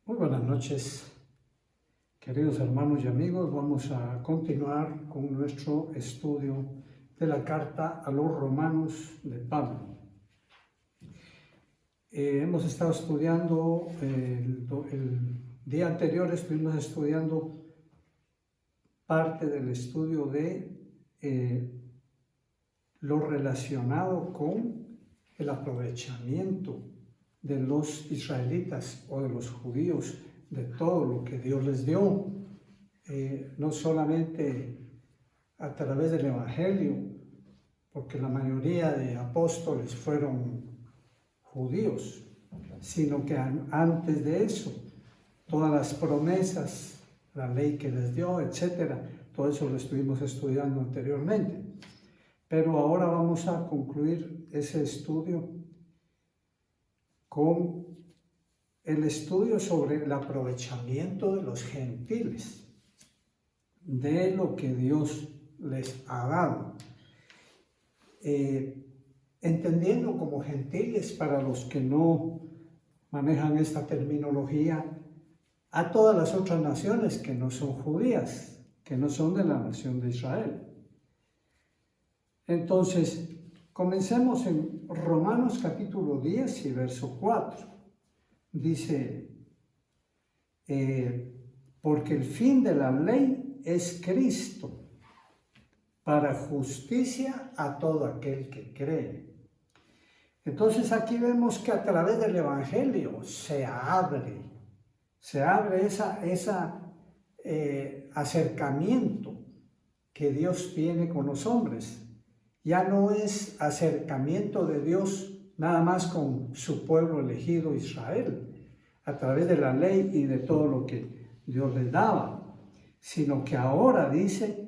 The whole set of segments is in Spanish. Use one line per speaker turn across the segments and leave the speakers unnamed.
Muy buenas noches, queridos hermanos y amigos. Vamos a continuar con nuestro estudio de la carta a los romanos de Pablo. Hemos estado estudiando, el día anterior estuvimos estudiando parte del estudio de lo relacionado con el aprovechamiento de los israelitas o de los judíos de todo lo que Dios les dio, no solamente a través del Evangelio, porque la mayoría de apóstoles fueron judíos, sino que antes de eso, todas las promesas, la ley que les dio, etcétera, todo eso lo estuvimos estudiando anteriormente. Pero ahora vamos a concluir ese estudio con el estudio sobre el aprovechamiento de los gentiles, de lo que Dios les ha dado. Entendiendo como gentiles, para los que no manejan esta terminología, a todas las otras naciones que no son judías, que no son de la nación de Israel. Entonces, comencemos en Romanos capítulo 10 y verso 4. Dice, porque el fin de la ley es Cristo, para justicia a todo aquel que cree. Entonces aquí vemos que a través del Evangelio se abre ese acercamiento que Dios tiene con los hombres. Ya no es acercamiento de Dios nada más con su pueblo elegido Israel, a través de la ley y de todo lo que Dios les daba, sino que ahora dice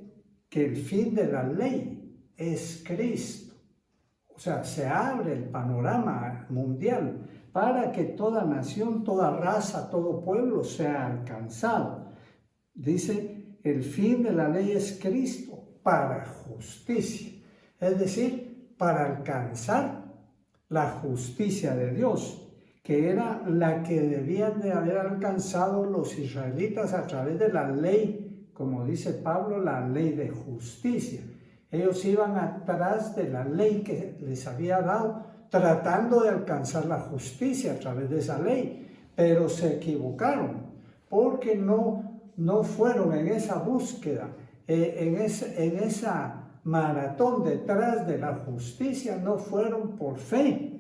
que el fin de la ley es Cristo. O sea, se abre el panorama mundial para que toda nación, toda raza, todo pueblo sea alcanzado. Dice, el fin de la ley es Cristo para justicia. Es decir, para alcanzar la justicia de Dios, que era la que debían de haber alcanzado los israelitas a través de la ley, como dice Pablo, la ley de justicia. Ellos iban atrás de la ley que les había dado, tratando de alcanzar la justicia a través de esa ley, pero se equivocaron, porque no fueron en esa búsqueda, en esa maratón detrás de la justicia, no fueron por fe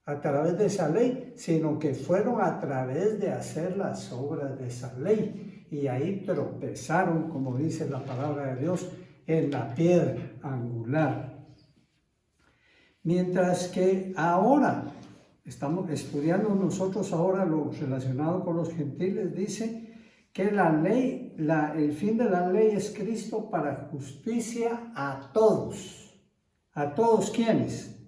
a través de esa ley, sino que fueron a través de hacer las obras de esa ley, y ahí tropezaron, como dice la palabra de Dios, en la piedra angular. Mientras que ahora estamos estudiando nosotros ahora lo relacionado con los gentiles, dice que la ley, el fin de la ley es Cristo para justicia a todos. ¿A todos quiénes?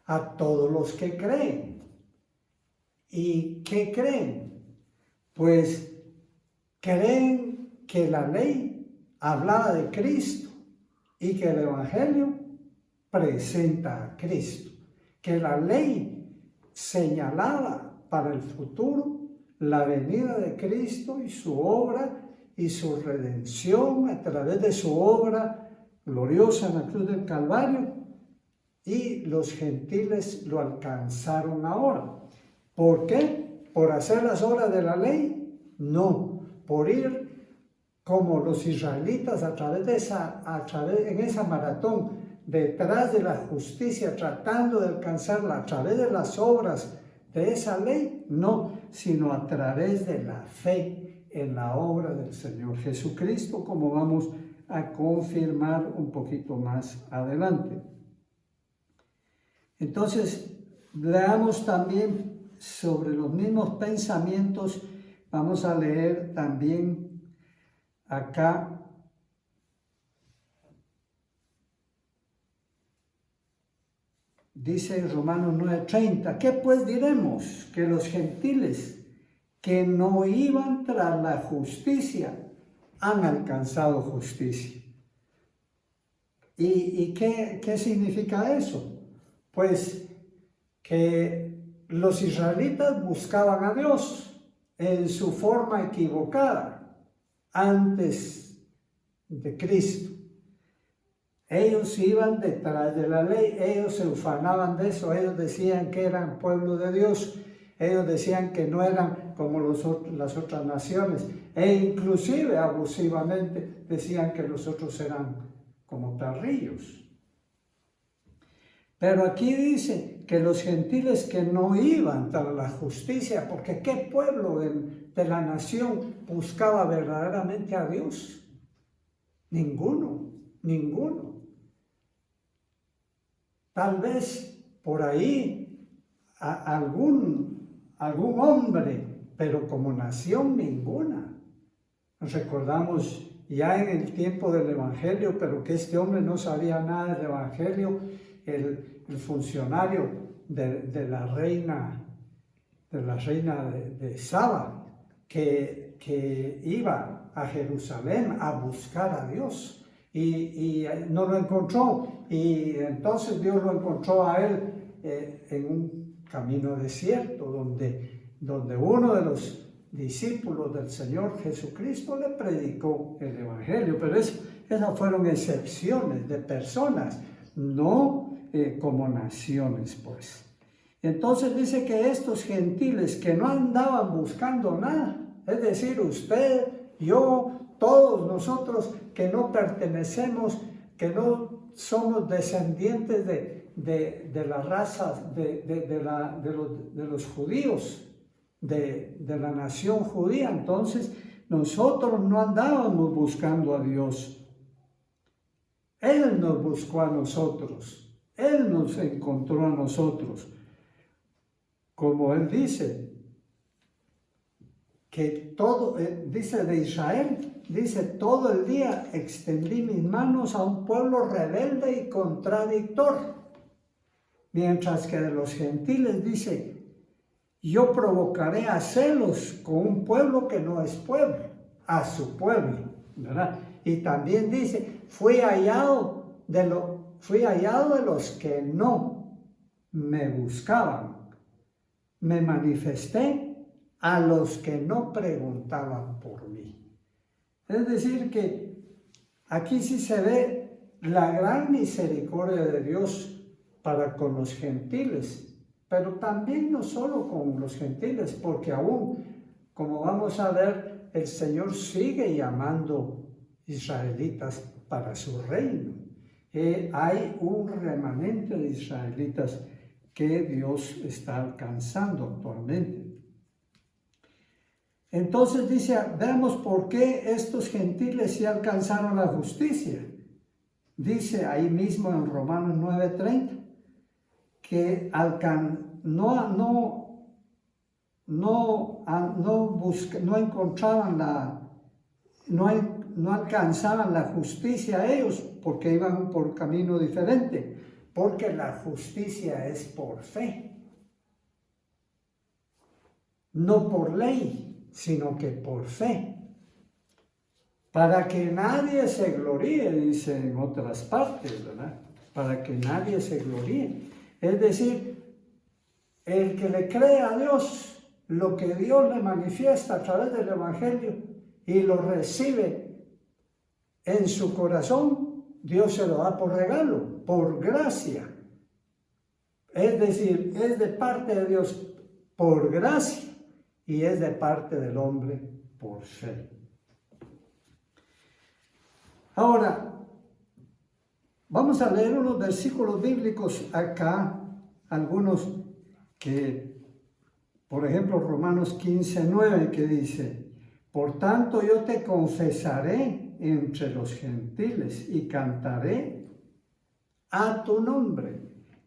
A todos los que creen. ¿Y qué creen? Pues creen que la ley hablaba de Cristo y que el Evangelio presenta a Cristo. Que la ley señalaba para el futuro la venida de Cristo y su obra y su redención a través de su obra gloriosa en la cruz del Calvario, y los gentiles lo alcanzaron ahora. ¿Por qué? ¿Por hacer las obras de la ley? No, por ir como los israelitas en esa maratón detrás de la justicia, tratando de alcanzarla a través de las obras de esa ley, no, sino a través de la fe en la obra del Señor Jesucristo, como vamos a confirmar un poquito más adelante. Entonces, leamos también sobre los mismos pensamientos. Vamos a leer también acá dice en Romanos 9:30, ¿qué pues diremos? Que los gentiles que no iban tras la justicia han alcanzado justicia. ¿Y qué significa eso? Pues que los israelitas buscaban a Dios en su forma equivocada antes de Cristo. Ellos iban detrás de la ley, ellos se ufanaban de eso, ellos decían que eran pueblo de Dios, ellos decían que no eran como las otras naciones, e inclusive abusivamente decían que los otros eran como perrillos. Pero aquí dice que los gentiles que no iban tras la justicia, porque ¿qué pueblo de la nación buscaba verdaderamente a Dios? Ninguno. Tal vez por ahí algún hombre, pero como nación ninguna. Nos recordamos ya en el tiempo del Evangelio, pero que este hombre no sabía nada del Evangelio, el funcionario de la reina de Saba, que iba a Jerusalén a buscar a Dios y no lo encontró, y entonces Dios lo encontró a él en un camino desierto donde uno de los discípulos del Señor Jesucristo le predicó el Evangelio, pero esas fueron excepciones de personas, no como naciones, pues. Entonces dice que estos gentiles que no andaban buscando nada, es decir, usted, yo, todos nosotros que no pertenecemos, que no somos descendientes de la raza de los judíos, de la nación judía, entonces nosotros no andábamos buscando a Dios. Él nos buscó a nosotros, Él nos encontró a nosotros. Como Él dice, que todo, dice de Israel, dice, todo el día extendí mis manos a un pueblo rebelde y contradictor. Mientras que de los gentiles dice, yo provocaré a celos con un pueblo que no es pueblo, a su pueblo, ¿verdad? Y también dice, fui hallado de los que no me buscaban, me manifesté a los que no preguntaban por mí. Es decir que aquí sí se ve la gran misericordia de Dios para con los gentiles, pero también no solo con los gentiles, porque aún, como vamos a ver, el Señor sigue llamando israelitas para su reino. Hay un remanente de israelitas que Dios está alcanzando actualmente. Entonces dice, veamos por qué estos gentiles sí alcanzaron la justicia. Dice ahí mismo en Romanos 9:30 que no alcanzaban la justicia ellos porque iban por camino diferente, porque la justicia es por fe, no por ley, sino que por fe, para que nadie se gloríe, dice en otras partes, ¿verdad? Para que nadie se gloríe. Es decir, el que le cree a Dios, lo que Dios le manifiesta a través del Evangelio y lo recibe en su corazón, Dios se lo da por regalo, por gracia. Es decir, es de parte de Dios por gracia y es de parte del hombre por fe. Ahora, vamos a leer unos versículos bíblicos acá, algunos que, por ejemplo, Romanos 15:9, que dice, por tanto yo te confesaré entre los gentiles y cantaré a tu nombre.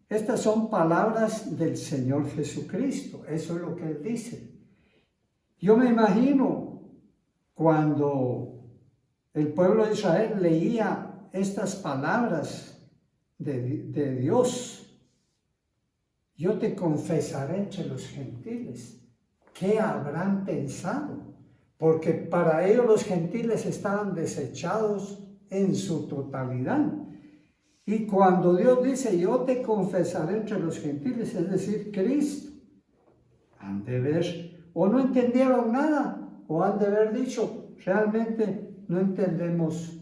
Estas son palabras del Señor Jesucristo, eso es lo que Él dice. Yo me imagino cuando el pueblo de Israel leía estas palabras de Dios, yo te confesaré entre los gentiles. ¿Qué habrán pensado? Porque para ellos los gentiles estaban desechados en su totalidad. Y cuando Dios dice, yo te confesaré entre los gentiles, es decir, Cristo, han de ver, o no entendieron nada, o han de haber dicho, realmente no entendemos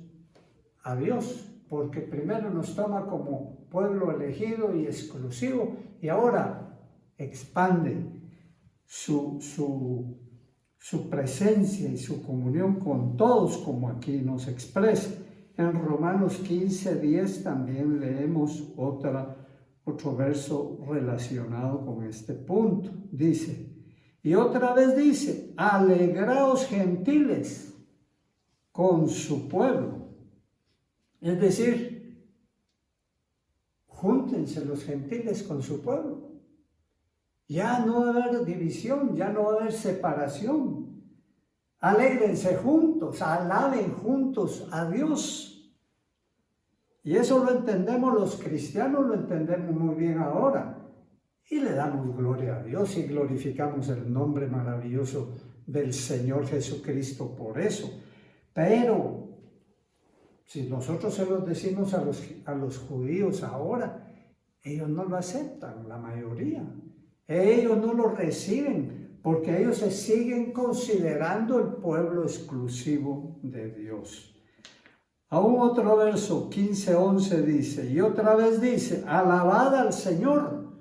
a Dios, porque primero nos toma como pueblo elegido y exclusivo, y ahora expande su presencia y su comunión con todos, como aquí nos expresa. En Romanos 15:10 también leemos otro verso relacionado con este punto. Dice, y otra vez dice, alegraos gentiles con su pueblo. Es decir, júntense los gentiles con su pueblo. Ya no va a haber división, ya no va a haber separación. Alégrense juntos, alaben juntos a Dios. Y eso lo entendemos los cristianos, lo entendemos muy bien ahora. Y le damos gloria a Dios y glorificamos el nombre maravilloso del Señor Jesucristo por eso. Pero si nosotros se los decimos a los judíos ahora, ellos no lo aceptan, la mayoría. Ellos no lo reciben porque ellos se siguen considerando el pueblo exclusivo de Dios. Aún otro verso, 15:11 dice, y otra vez dice, alabad al Señor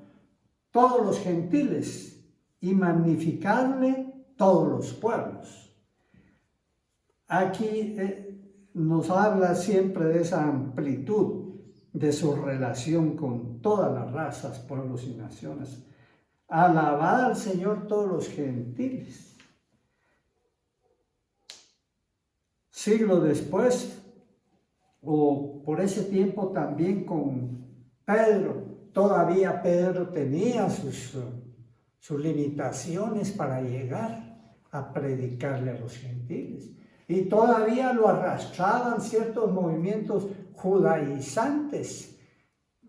todos los gentiles y magnificadle todos los pueblos. Aquí nos habla siempre de esa amplitud de su relación con todas las razas, pueblos y naciones. Alabad al Señor todos los gentiles. Siglo después, o por ese tiempo también con Pedro, todavía Pedro tenía sus limitaciones para llegar a predicarle a los gentiles. Y todavía lo arrastraban ciertos movimientos judaizantes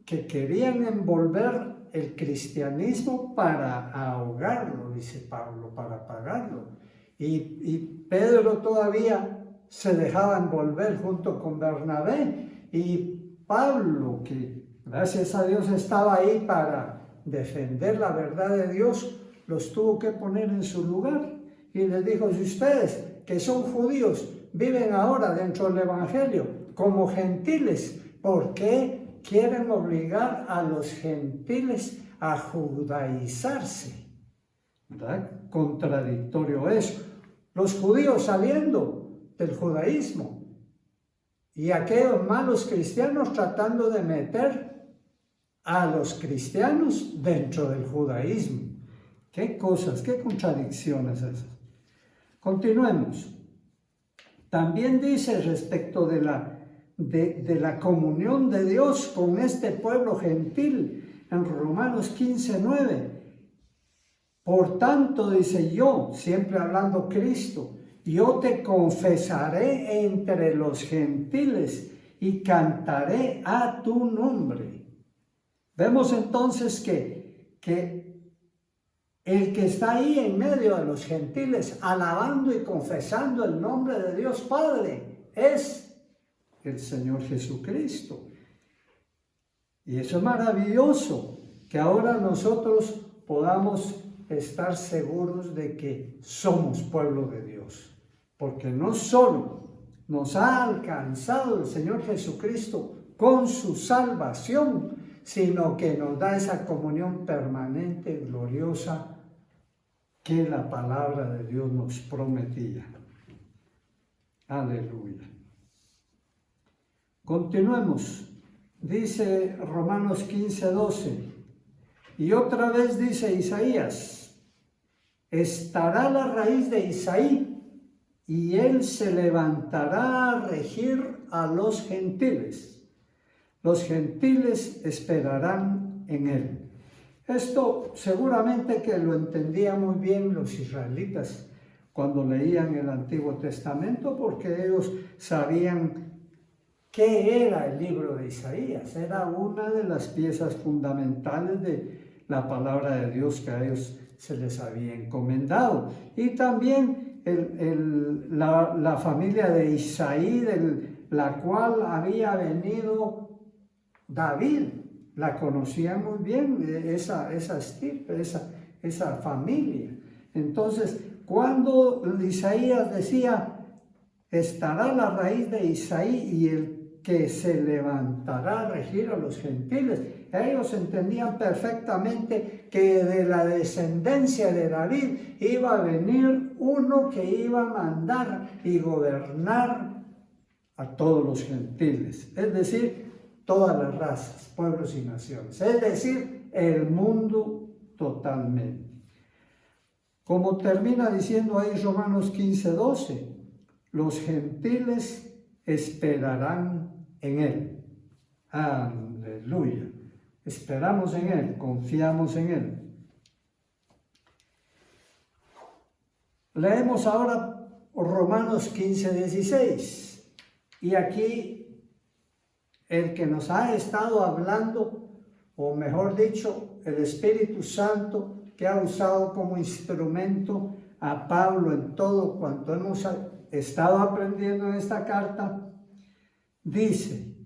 que querían envolver el cristianismo para ahogarlo, dice Pablo, para apagarlo. Y Pedro todavía se dejaba envolver junto con Bernabé. Y Pablo, que gracias a Dios estaba ahí para defender la verdad de Dios, los tuvo que poner en su lugar. Y les dijo, si ustedes que son judíos viven ahora dentro del Evangelio como gentiles, ¿por qué quieren obligar a los gentiles a judaizarse? ¿Verdad? Contradictorio eso. Los judíos saliendo del judaísmo y aquellos malos cristianos tratando de meter a los cristianos dentro del judaísmo. ¿Qué cosas, qué contradicciones esas? Continuemos. También dice respecto de la comunión de Dios con este pueblo gentil en Romanos 15:9. Por tanto, dice yo, siempre hablando Cristo, yo te confesaré entre los gentiles y cantaré a tu nombre. Vemos entonces que el que está ahí en medio de los gentiles, alabando y confesando el nombre de Dios Padre, es el Señor Jesucristo. Y eso es maravilloso, que ahora nosotros podamos estar seguros de que somos pueblo de Dios. Porque no solo nos ha alcanzado el Señor Jesucristo con su salvación, sino que nos da esa comunión permanente, gloriosa, que la palabra de Dios nos prometía. Aleluya. Continuemos. Dice Romanos 15:12. Y otra vez dice Isaías, estará la raíz de Isaí, y él se levantará a regir a los gentiles. Los gentiles esperarán en él. Esto seguramente que lo entendían muy bien los israelitas cuando leían el Antiguo Testamento, porque ellos sabían qué era el libro de Isaías. Era una de las piezas fundamentales de la palabra de Dios que a ellos se les había encomendado. Y también la familia de Isaí, de la cual había venido David, la conocían muy bien, esa estirpe, esa familia. Entonces, cuando Isaías decía, estará la raíz de Isaí y el que se levantará a regir a los gentiles, ellos entendían perfectamente que de la descendencia de David iba a venir uno que iba a mandar y gobernar a todos los gentiles, es decir, todas las razas, pueblos y naciones, es decir, el mundo totalmente. Como termina diciendo ahí Romanos 15:12, los gentiles esperarán en Él. Aleluya. Esperamos en Él, confiamos en Él. Leemos ahora Romanos 15:16. Y aquí el que nos ha estado hablando, o mejor dicho, el Espíritu Santo, que ha usado como instrumento a Pablo en todo cuanto hemos estado aprendiendo en esta carta, dice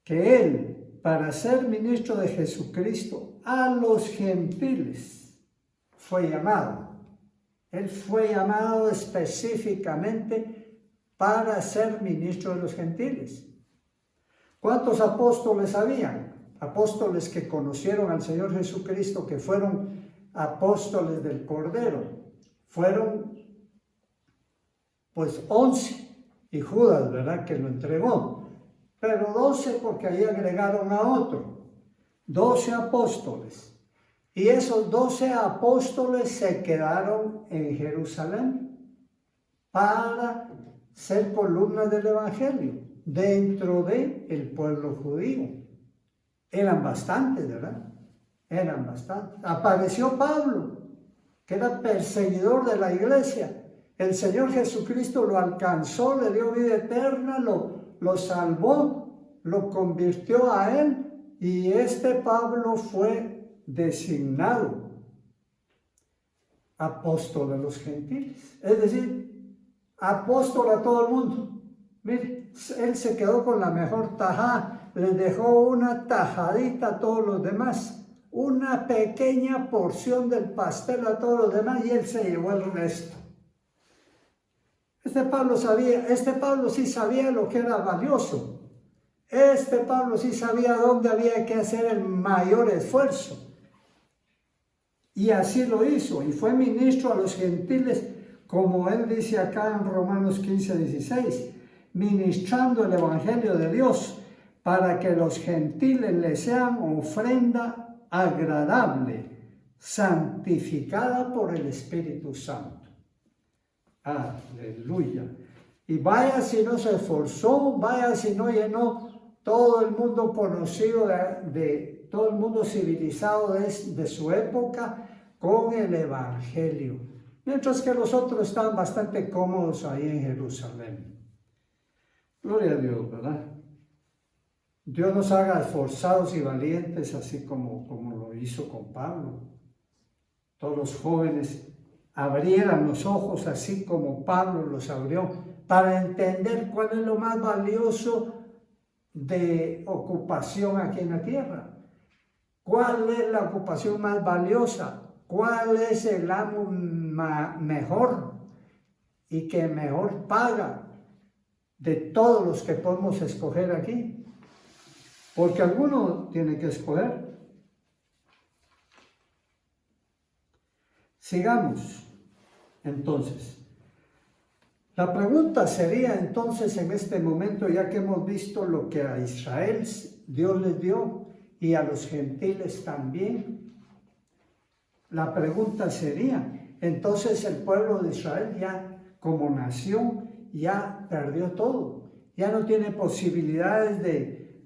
que él, para ser ministro de Jesucristo a los gentiles, fue llamado. Él fue llamado específicamente para ser ministro de los gentiles. ¿Cuántos apóstoles habían? Apóstoles que conocieron al Señor Jesucristo, que fueron apóstoles del Cordero. Fueron pues 11, y Judas, ¿verdad?, que lo entregó. Pero 12 porque ahí agregaron a otro. 12 apóstoles. Y esos 12 apóstoles se quedaron en Jerusalén para ser columnas del Evangelio dentro del pueblo judío. Eran bastantes, ¿verdad? Eran bastantes. Apareció Pablo, que era perseguidor de la iglesia. El Señor Jesucristo lo alcanzó, le dio vida eterna, lo salvó, lo convirtió a él, y este Pablo fue designado apóstol de los gentiles. Es decir, apóstol a todo el mundo. Mire, él se quedó con la mejor tajada. Les dejó una tajadita a todos los demás, una pequeña porción del pastel a todos los demás, y él se llevó el resto. Este Pablo sí sabía lo que era valioso. Este Pablo sí sabía dónde había que hacer el mayor esfuerzo. Y así lo hizo, y fue ministro a los gentiles, como él dice acá en Romanos 15:16, ministrando el Evangelio de Dios, para que los gentiles le sean ofrenda agradable, santificada por el Espíritu Santo. Aleluya. Y vaya si no se esforzó, vaya si no llenó todo el mundo conocido, de todo el mundo civilizado de su época con el Evangelio. Mientras que los otros estaban bastante cómodos ahí en Jerusalén. Gloria a Dios, ¿verdad? Dios nos haga esforzados y valientes, así como lo hizo con Pablo. Todos los jóvenes abrieran los ojos, así como Pablo los abrió, para entender cuál es lo más valioso de ocupación aquí en la tierra. ¿Cuál es la ocupación más valiosa? ¿Cuál es el amo mejor y que mejor paga de todos los que podemos escoger aquí? Porque alguno tiene que escoger. Sigamos, entonces. La pregunta sería entonces en este momento, ya que hemos visto lo que a Israel Dios les dio y a los gentiles también, la pregunta sería, entonces el pueblo de Israel ya como nación ya perdió todo, ya no tiene posibilidades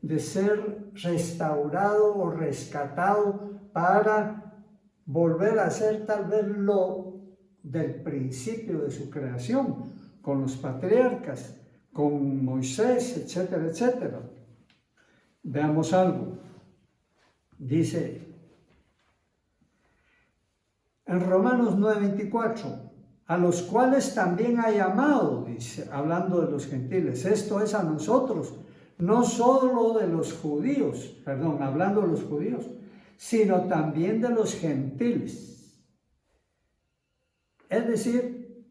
de ser restaurado o rescatado para volver a ser tal vez lo del principio de su creación, con los patriarcas, con Moisés, etcétera, etcétera. Veamos algo. Dice en Romanos 9:24, a los cuales también ha llamado, dice, hablando de los gentiles, esto es a nosotros, no solo de los judíos, hablando de los judíos, sino también de los gentiles. Es decir,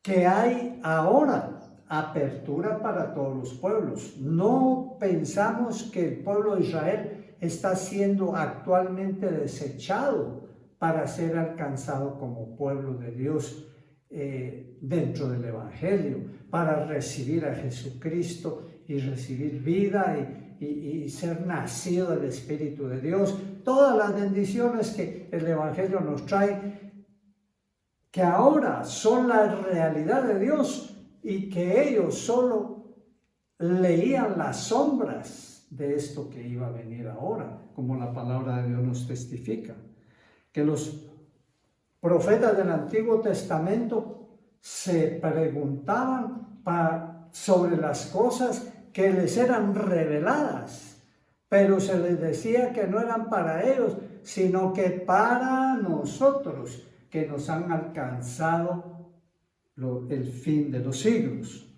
que hay ahora apertura para todos los pueblos. No pensamos que el pueblo de Israel está siendo actualmente desechado para ser alcanzado como pueblo de Dios dentro del Evangelio, para recibir a Jesucristo y recibir vida y ser nacido del Espíritu de Dios. Todas las bendiciones que el Evangelio nos trae, que ahora son la realidad de Dios y que ellos solo leían las sombras de esto que iba a venir ahora, como la palabra de Dios nos testifica. Que los profetas del Antiguo Testamento se preguntaban sobre las cosas que les eran reveladas, pero se les decía que no eran para ellos, sino que para nosotros, que nos han alcanzado el fin de los siglos.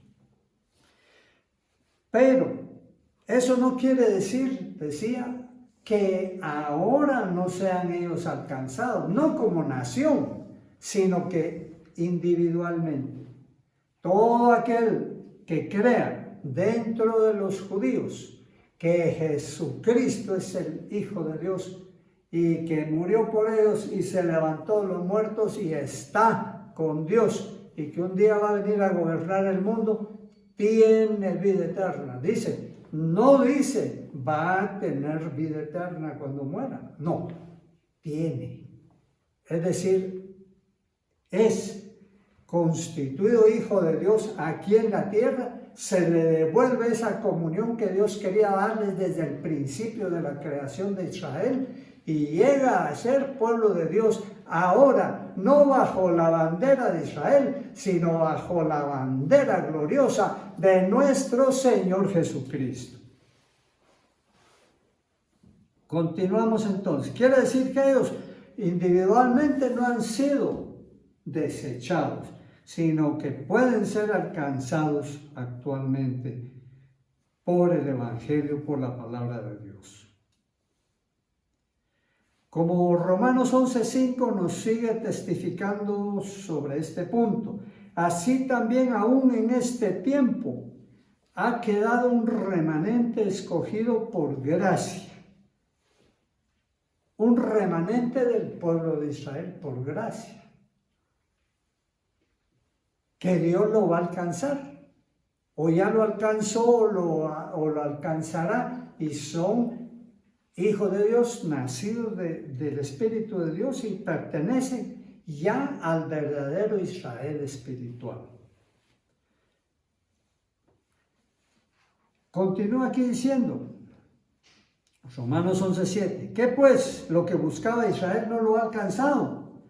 Pero eso no quiere decir, decía, que ahora no sean ellos alcanzados, no como nación, sino que individualmente. Todo aquel que crea dentro de los judíos que Jesucristo es el Hijo de Dios y que murió por ellos y se levantó de los muertos y está con Dios y que un día va a venir a gobernar el mundo, tiene vida eterna. No dice va a tener vida eterna cuando muera, no, tiene. Es decir, es constituido hijo de Dios aquí en la tierra, se le devuelve esa comunión que Dios quería darles desde el principio de la creación de Israel y llega a ser pueblo de Dios ahora, no bajo la bandera de Israel, sino bajo la bandera gloriosa de nuestro Señor Jesucristo. Continuamos entonces. Quiere decir que ellos individualmente no han sido desechados, sino que pueden ser alcanzados actualmente por el Evangelio, por la palabra de Dios. Como Romanos 11:5 nos sigue testificando sobre este punto, así también aún en este tiempo ha quedado un remanente escogido por gracia. Un remanente del pueblo de Israel por gracia. Que Dios lo va a alcanzar. O ya lo alcanzó o lo alcanzará. Y son hijos de Dios, nacidos del Espíritu de Dios y pertenecen ya al verdadero Israel espiritual. Continúa aquí diciendo, Romanos 11:7, ¿qué pues? ¿Lo que buscaba Israel no lo ha alcanzado?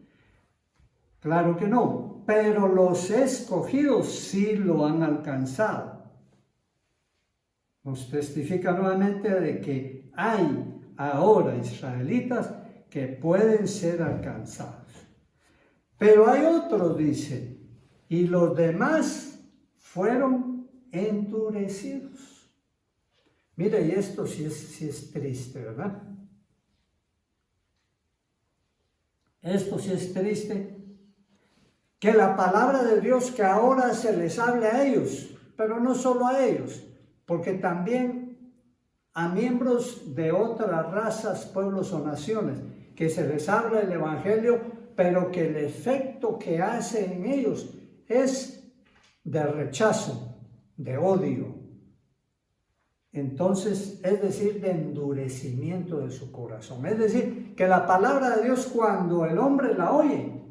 Claro que no, pero los escogidos sí lo han alcanzado. Nos testifica nuevamente de que hay ahora israelitas que pueden ser alcanzados. Pero hay otros, dice, y los demás fueron endurecidos. Mira, y esto sí es triste, ¿verdad? Esto sí es triste, que la palabra de Dios que ahora se les hable a ellos, pero no solo a ellos, porque también a miembros de otras razas, pueblos o naciones, que se les habla el Evangelio, pero que el efecto que hace en ellos es de rechazo, de odio. Entonces, es decir, de endurecimiento de su corazón. Es decir, que la palabra de Dios, cuando el hombre la oye,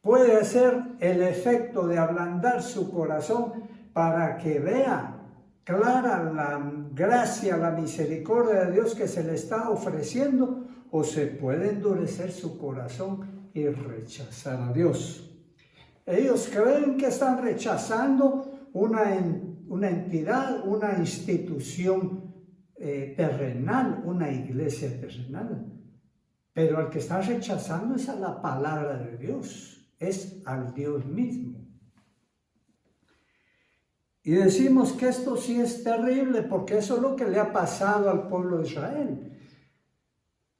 puede hacer el efecto de ablandar su corazón para que vea clara la gracia, la misericordia de Dios que se le está ofreciendo, o se puede endurecer su corazón y rechazar a Dios. Ellos creen que están rechazando una entidad, una institución terrenal, una iglesia terrenal. Pero al que está rechazando es a la palabra de Dios, es al Dios mismo. Y decimos que esto sí es terrible, porque eso es lo que le ha pasado al pueblo de Israel.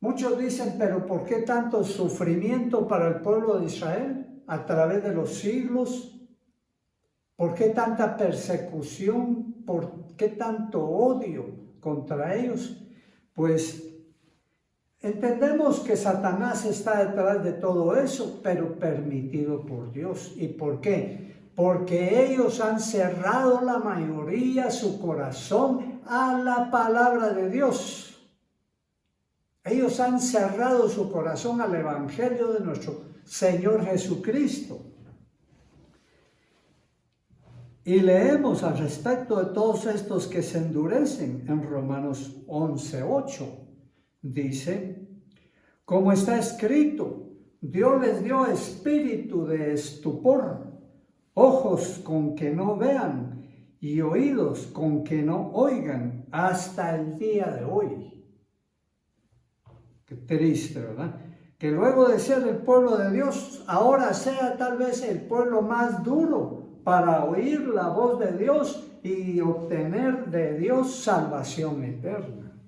Muchos dicen, pero ¿por qué tanto sufrimiento para el pueblo de Israel a través de los siglos? ¿Por qué tanta persecución? ¿Por qué tanto odio contra ellos? Pues entendemos que Satanás está detrás de todo eso, pero permitido por Dios. ¿Y por qué? Porque ellos han cerrado la mayoría su corazón a la palabra de Dios. Ellos han cerrado su corazón al Evangelio de nuestro Señor Jesucristo. Y leemos al respecto de todos estos que se endurecen en Romanos 11:8. Dice, como está escrito, Dios les dio espíritu de estupor, ojos con que no vean y oídos con que no oigan hasta el día de hoy. Qué triste, ¿verdad? Que luego de ser el pueblo de Dios, ahora sea tal vez el pueblo más duro para oír la voz de Dios y obtener de Dios salvación eterna.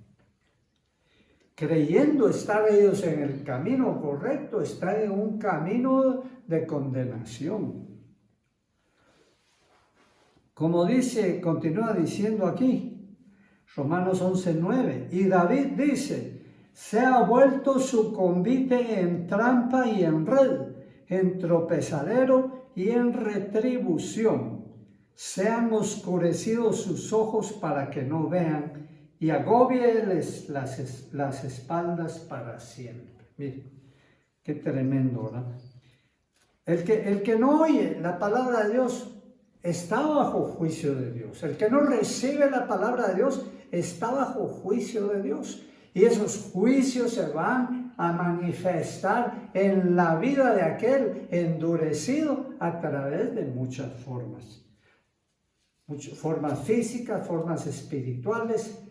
Creyendo estar ellos en el camino correcto, están en un camino de condenación. Como dice, continúa diciendo aquí, Romanos 11:9, y David dice, se ha vuelto su convite en trampa y en red, en tropezadero y en retribución. Sean oscurecidos sus ojos para que no vean y agóbieles las espaldas para siempre. Miren, qué tremendo, ¿verdad? El que no oye la palabra de Dios está bajo juicio de Dios. El que no recibe la palabra de Dios está bajo juicio de Dios. Y esos juicios se van a manifestar en la vida de aquel endurecido a través de muchas formas. Formas físicas, formas espirituales,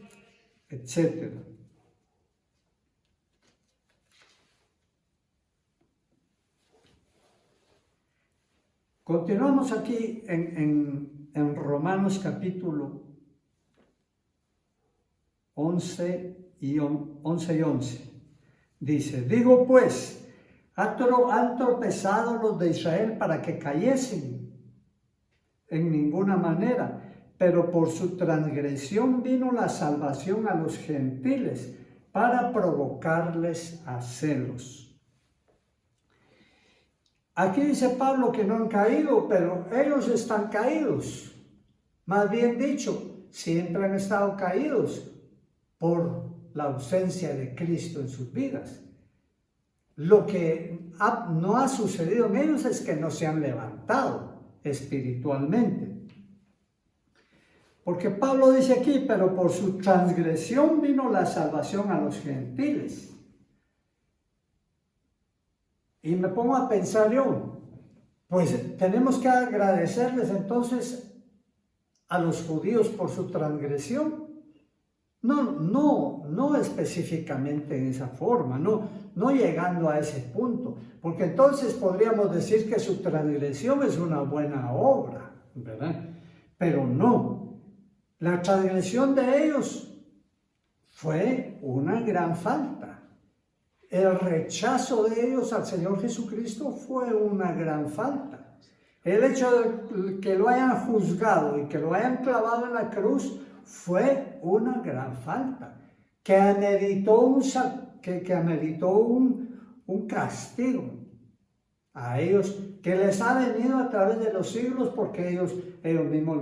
etc. Continuamos aquí en Romanos capítulo 11 y 11. Dice, digo pues, ¿han tropezado los de Israel para que cayesen? En ninguna manera, pero por su transgresión vino la salvación a los gentiles para provocarles a celos. Aquí dice Pablo que no han caído, pero ellos están caídos. Más bien dicho, siempre han estado caídos por la ausencia de Cristo en sus vidas. Lo que no ha sucedido en ellos es que no se han levantado espiritualmente. Porque Pablo dice aquí, pero por su transgresión vino la salvación a los gentiles. Y me pongo a pensar yo, pues tenemos que agradecerles entonces a los judíos por su transgresión. No específicamente en esa forma, no llegando a ese punto, porque entonces podríamos decir que su transgresión es una buena obra, ¿verdad? Pero no, la transgresión de ellos fue una gran falta. El rechazo de ellos al Señor Jesucristo fue una gran falta. El hecho de que lo hayan juzgado y que lo hayan clavado en la cruz fue una gran falta, que ameritó un castigo a ellos, que les ha venido a través de los siglos, porque ellos mismos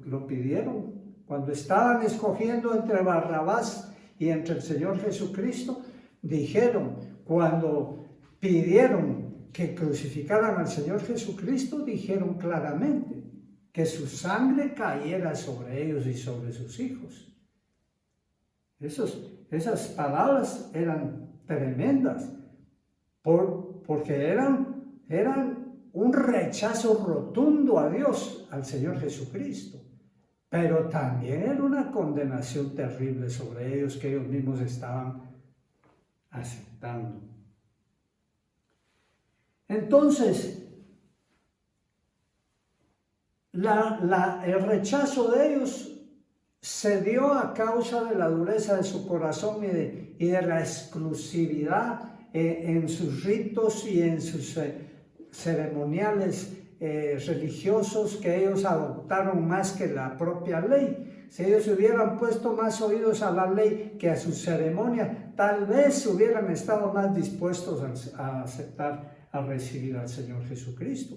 lo pidieron. Cuando estaban escogiendo entre Barrabás y entre el Señor Jesucristo, dijeron, cuando pidieron que crucificaran al Señor Jesucristo, dijeron claramente que su sangre cayera sobre ellos y sobre sus hijos. Esas palabras eran tremendas, porque eran un rechazo rotundo a Dios, al Señor Jesucristo, pero también era una condenación terrible sobre ellos que ellos mismos estaban aceptando. Entonces, el rechazo de ellos se dio a causa de la dureza de su corazón y de la exclusividad en sus ritos y en sus ceremoniales religiosos que ellos adoptaron más que la propia ley. Si ellos hubieran puesto más oídos a la ley que a su ceremonia, tal vez hubieran estado más dispuestos a aceptar, a recibir al Señor Jesucristo.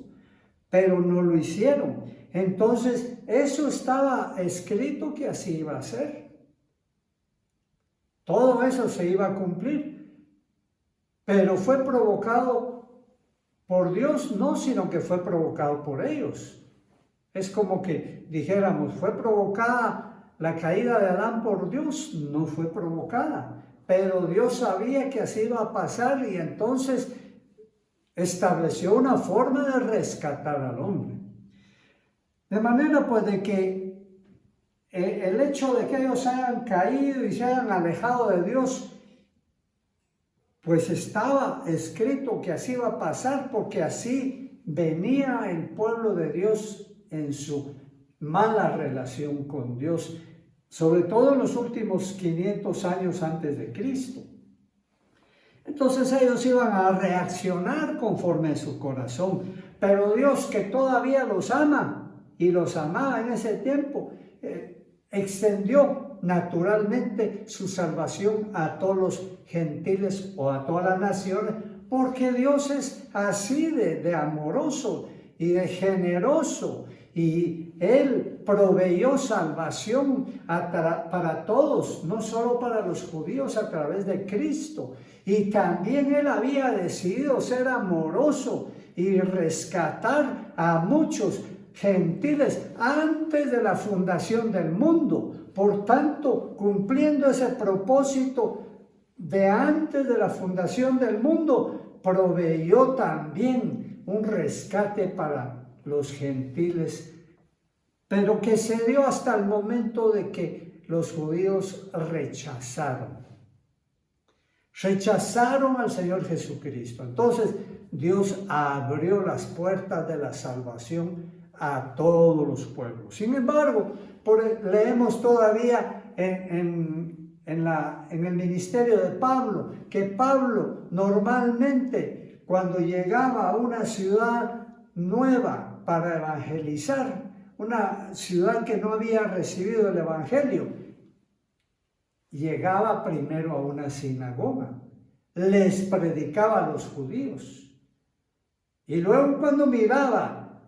Pero no lo hicieron. Entonces, eso estaba escrito que así iba a ser. Todo eso se iba a cumplir. Pero fue provocado por Dios, no, sino que fue provocado por ellos. Es como que dijéramos, ¿fue provocada la caída de Adán por Dios? No fue provocada. Pero Dios sabía que así iba a pasar y entonces estableció una forma de rescatar al hombre. De manera pues de que el hecho de que ellos hayan caído y se hayan alejado de Dios, pues estaba escrito que así iba a pasar, porque así venía el pueblo de Dios en su mala relación con Dios, sobre todo en los últimos 500 años antes de Cristo. Entonces ellos iban a reaccionar conforme a su corazón, pero Dios, que todavía los ama y los amaba en ese tiempo, extendió naturalmente su salvación a todos los gentiles o a todas las naciones, porque Dios es así de amoroso y de generoso, y Él proveyó salvación para todos, no solo para los judíos a través de Cristo. Y también Él había decidido ser amoroso y rescatar a muchos gentiles antes de la fundación del mundo. Por tanto, cumpliendo ese propósito de antes de la fundación del mundo, proveyó también un rescate para los gentiles, pero que se dio hasta el momento de que los judíos rechazaron al Señor Jesucristo. Entonces Dios abrió las puertas de la salvación a todos los pueblos. Sin embargo, leemos todavía en el ministerio de Pablo, que Pablo normalmente cuando llegaba a una ciudad nueva para evangelizar, una ciudad que no había recibido el evangelio, llegaba primero a una sinagoga, les predicaba a los judíos, y luego cuando miraba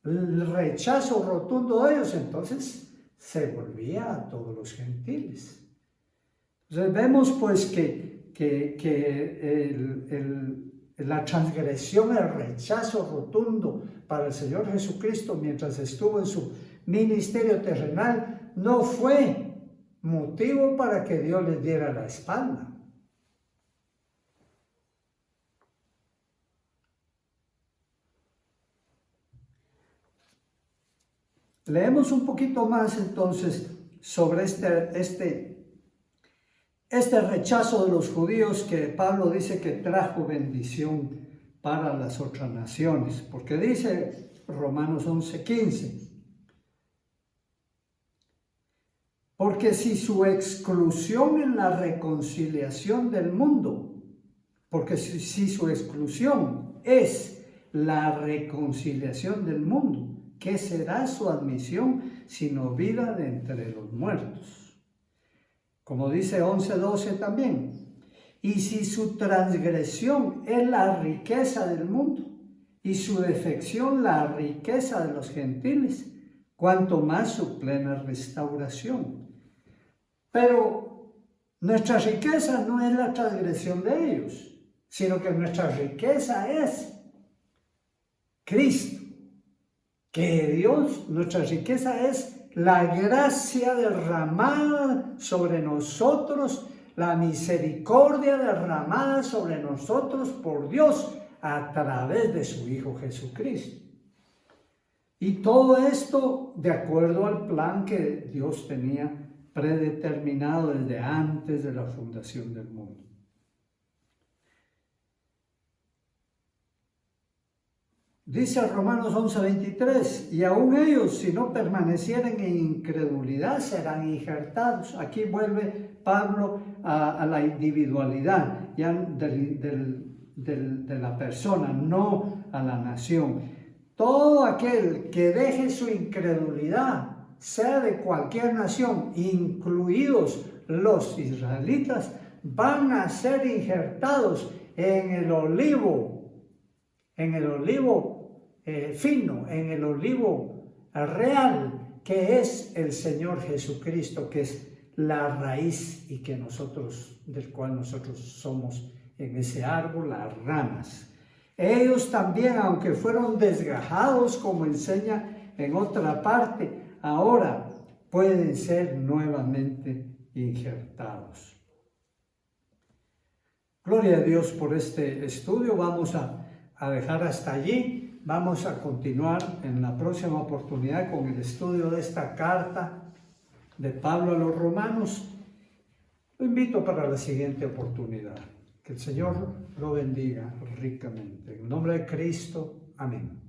el rechazo rotundo de ellos, entonces se volvía a todos los gentiles. Entonces vemos pues que la transgresión, el rechazo rotundo para el Señor Jesucristo mientras estuvo en su ministerio terrenal no fue motivo para que Dios les diera la espalda. Leemos un poquito más entonces sobre este rechazo de los judíos que Pablo dice que trajo bendición para las otras naciones, porque dice Romanos 11:15, porque si su exclusión en la reconciliación del mundo, porque si su exclusión es la reconciliación del mundo, ¿qué será su admisión sino vida de entre los muertos? Como dice 11:12 también, y si su transgresión es la riqueza del mundo y su defección la riqueza de los gentiles, cuanto más su plena restauración. Pero nuestra riqueza no es la transgresión de ellos, sino que nuestra riqueza es Cristo. Que Dios, nuestra riqueza es la gracia derramada sobre nosotros, la misericordia derramada sobre nosotros por Dios a través de su Hijo Jesucristo. Y todo esto de acuerdo al plan que Dios tenía predeterminado desde antes de la fundación del mundo. Dice Romanos 11:23, y aún ellos, si no permanecieren en incredulidad, serán injertados. Aquí vuelve Pablo a la individualidad ya de la persona, no a la nación. Todo aquel que deje su incredulidad, sea de cualquier nación, incluidos los israelitas, van a ser injertados en el olivo fino, en el olivo real, que es el Señor Jesucristo, que es la raíz y del cual nosotros somos en ese árbol, las ramas. Ellos también, aunque fueron desgajados, como enseña en otra parte, ahora pueden ser nuevamente injertados. Gloria a Dios por este estudio. Vamos a dejar hasta allí. Vamos a continuar en la próxima oportunidad con el estudio de esta carta de Pablo a los romanos. Lo invito para la siguiente oportunidad. Que el Señor lo bendiga ricamente. En el nombre de Cristo. Amén.